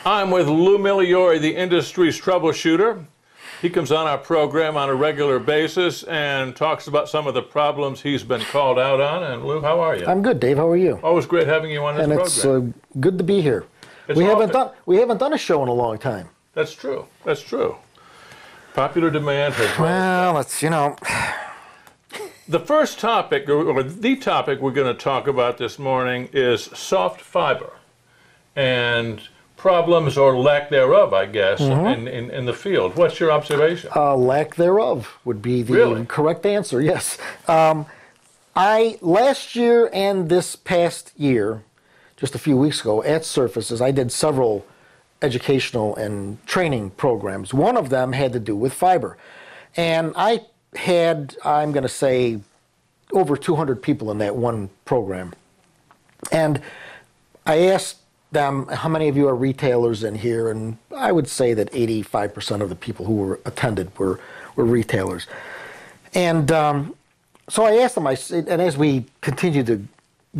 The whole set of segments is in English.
I'm with Lew Migliore, the industry's troubleshooter. He comes on our program on a regular basis and talks about some of the problems he's been called out on. And Lew, how are you? I'm good, Dave. How are you? Always great having you on this program. And it's good to be here. We haven't done a show in a long time. That's true. That's true. Popular demand has. Well, it's The first topic, or the topic we're going to talk about this morning, is soft fiber and problems or lack thereof, I guess, in the field. What's your observation? Lack thereof would be the correct answer, yes. Last year and this past year, just a few weeks ago, at Surfaces, I did several educational and training programs. One of them had to do with fiber. And I had, I'm going to say, over 200 people in that one program. And I asked them, how many of you are retailers in here? And I would say that 85% of the people who attended were retailers. And so I asked them, and as we continued to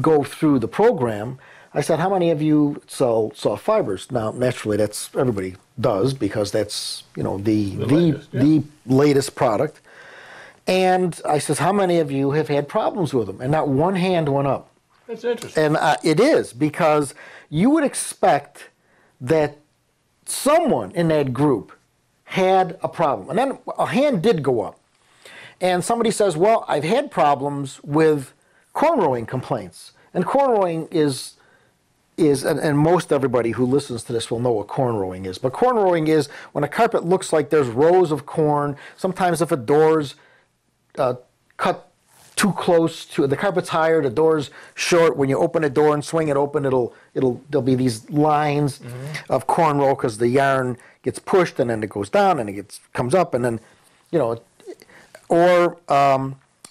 go through the program, I said, how many of you sell soft fibers? Now, naturally, that's everybody does, because that's the latest product. And I says, how many of you have had problems with them? And not one hand went up. That's interesting. And it is, because you would expect that someone in that group had a problem. And then a hand did go up. And somebody says, well, I've had problems with cornrowing complaints. And cornrowing is and most everybody who listens to this will know what cornrowing is. But cornrowing is when a carpet looks like there's rows of corn. Sometimes if a door's cut too close to the carpet's higher, the door's short. When you open a door and swing it open, there'll be these lines of cornrow because the yarn gets pushed and then it goes down and it comes up and then, or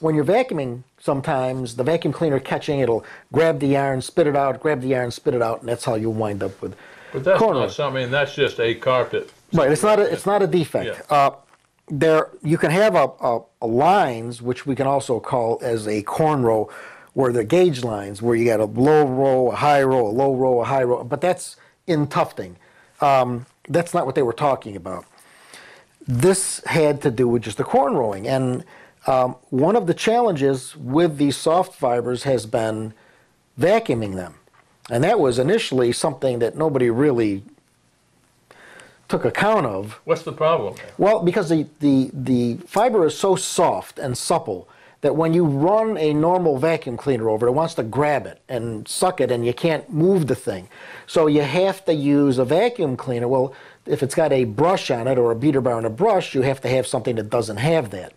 when you're vacuuming, sometimes the vacuum cleaner catching, it'll grab the yarn, spit it out, grab the yarn, spit it out, and that's how you wind up with cornrow. But that's not something. That's just a carpet. Right. It's not a defect. Yeah. You can have a lines, which we can also call as a cornrow, where they're gauge lines, where you got a low row, a high row, a low row, a high row. But that's in tufting. That's not what they were talking about. This had to do with just the cornrowing. And one of the challenges with these soft fibers has been vacuuming them. And that was initially something that nobody really took account of. What's the problem? Well, because the fiber is so soft and supple that when you run a normal vacuum cleaner over it, it wants to grab it and suck it, and you can't move the thing. So you have to use a vacuum cleaner. Well, if it's got a brush on it or a beater bar and a brush, you have to have something that doesn't have that.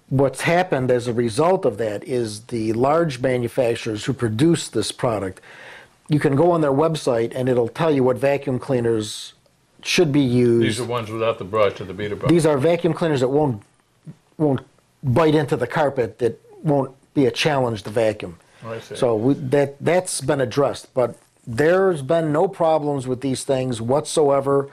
What's happened as a result of that is the large manufacturers who produce this product, you can go on their website and it'll tell you what vacuum cleaners should be used. These are ones without the brush or the beater bar. These are vacuum cleaners that won't bite into the carpet, that won't be a challenge to vacuum. Oh, I see. So that's been addressed, but there's been no problems with these things whatsoever.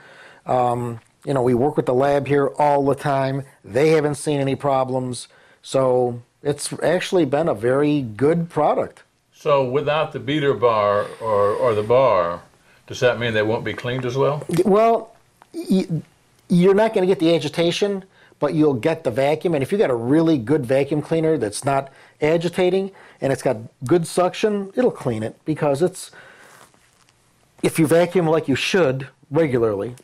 We work with the lab here all the time. They haven't seen any problems. So it's actually been a very good product. So without the beater bar or the bar, does that mean they won't be cleaned as well? Well, you're not going to get the agitation, but you'll get the vacuum. And if you've got a really good vacuum cleaner that's not agitating and it's got good suction, it'll clean it, because if you vacuum like you should regularly,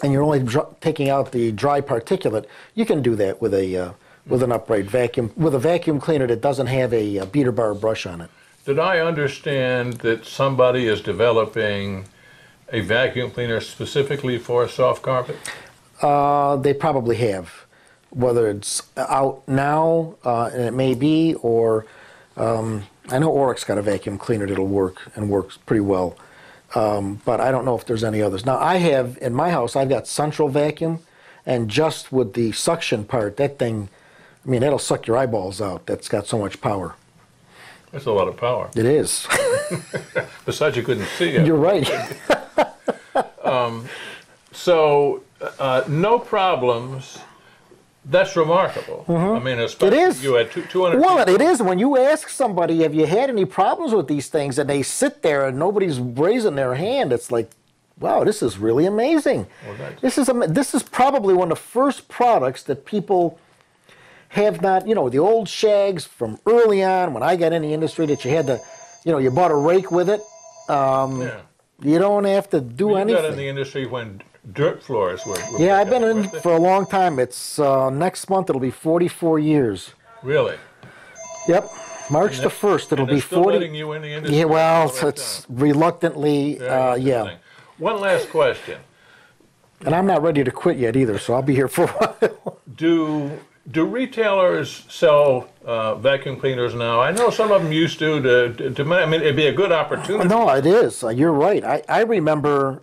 and you're only taking out the dry particulate, you can do that with an upright vacuum, with a vacuum cleaner that doesn't have a beater bar brush on it. Did I understand that somebody is developing a vacuum cleaner specifically for a soft carpet? They probably have. Whether it's out now, and it may be, or I know Oryx got a vacuum cleaner that'll work and works pretty well. But I don't know if there's any others. Now, I have, in my house, I've got central vacuum, and just with the suction part, that thing, I mean, that'll suck your eyeballs out. That's got so much power. That's a lot of power. It is. Besides, you couldn't see it. You're right. So, no problems. That's remarkable. I mean, especially it is. You had 200 Well, people. it is. When you ask somebody, have you had any problems with these things, and they sit there and nobody's raising their hand, it's like, wow, this is really amazing. Well, This is probably one of the first products that people have not, you know, the old shags from early on when I got in the industry that you had to, you know, you bought a rake with it. yeah. You don't have to do You anything. got in the industry when dirt floors were Yeah, I've been in for a long time. It's next month it'll be 44 years. Really? Yep, March the 1st it'll And be they're still 40. letting you in the industry? Yeah, well, all the it's reluctantly, time? Very yeah. interesting. One last question. And I'm not ready to quit yet either, so I'll be here for a while. Do retailers sell vacuum cleaners now? I know some of them used to. I mean, it'd be a good opportunity. No, it is. You're right. I remember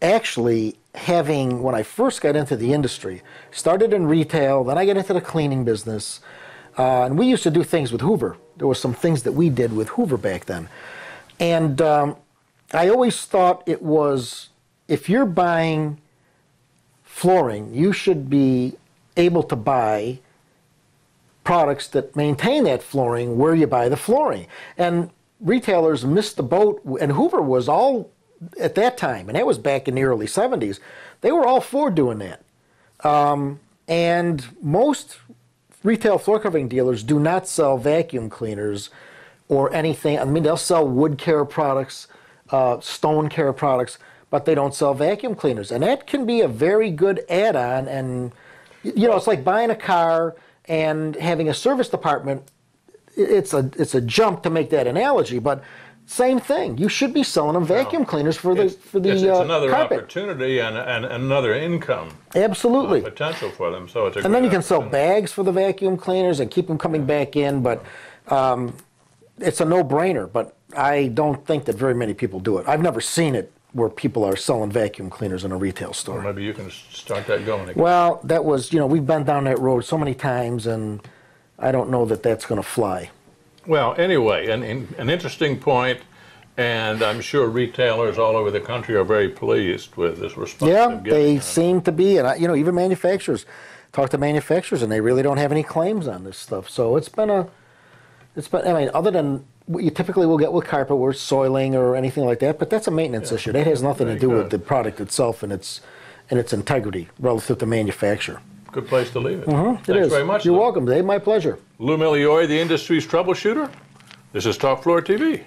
actually having, when I first got into the industry, started in retail, then I got into the cleaning business, and we used to do things with Hoover. There were some things that we did with Hoover back then. And I always thought it was, if you're buying flooring, you should be able to buy products that maintain that flooring where you buy the flooring. And retailers missed the boat, and Hoover was all, at that time, and that was back in the early 70s, they were all for doing that. And most retail floor covering dealers do not sell vacuum cleaners or anything. I mean, they'll sell wood care products, stone care products, but they don't sell vacuum cleaners. And that can be a very good add-on. And, you know, it's like buying a car and having a service department. It's a jump to make that analogy, but same thing. You should be selling them vacuum cleaners for the It's another carpet. opportunity and another income Absolutely. potential for them. So it's a And then you great can sell opportunity. bags for the vacuum cleaners and keep them coming back in, but it's a no-brainer. But I don't think that very many people do it. I've never seen it where people are selling vacuum cleaners in a retail store. Maybe you can start that going again. Well, that was, you know, we've been down that road so many times, and I don't know that that's going to fly. Well, anyway, an interesting point, and I'm sure retailers all over the country are very pleased with this response. Yeah, they seem to be, and you know, even manufacturers, talk to manufacturers, and they really don't have any claims on this stuff. So it's been, I mean, other than what you typically will get with carpet, where it's soiling or anything like that, but that's a maintenance issue. That has nothing to do with the product itself and its integrity relative to manufacturer. Good place to leave it. It Thanks is. very much. You're Lou. welcome, Dave. My pleasure. Lew Migliore, the industry's troubleshooter. This is Talk Floor TV.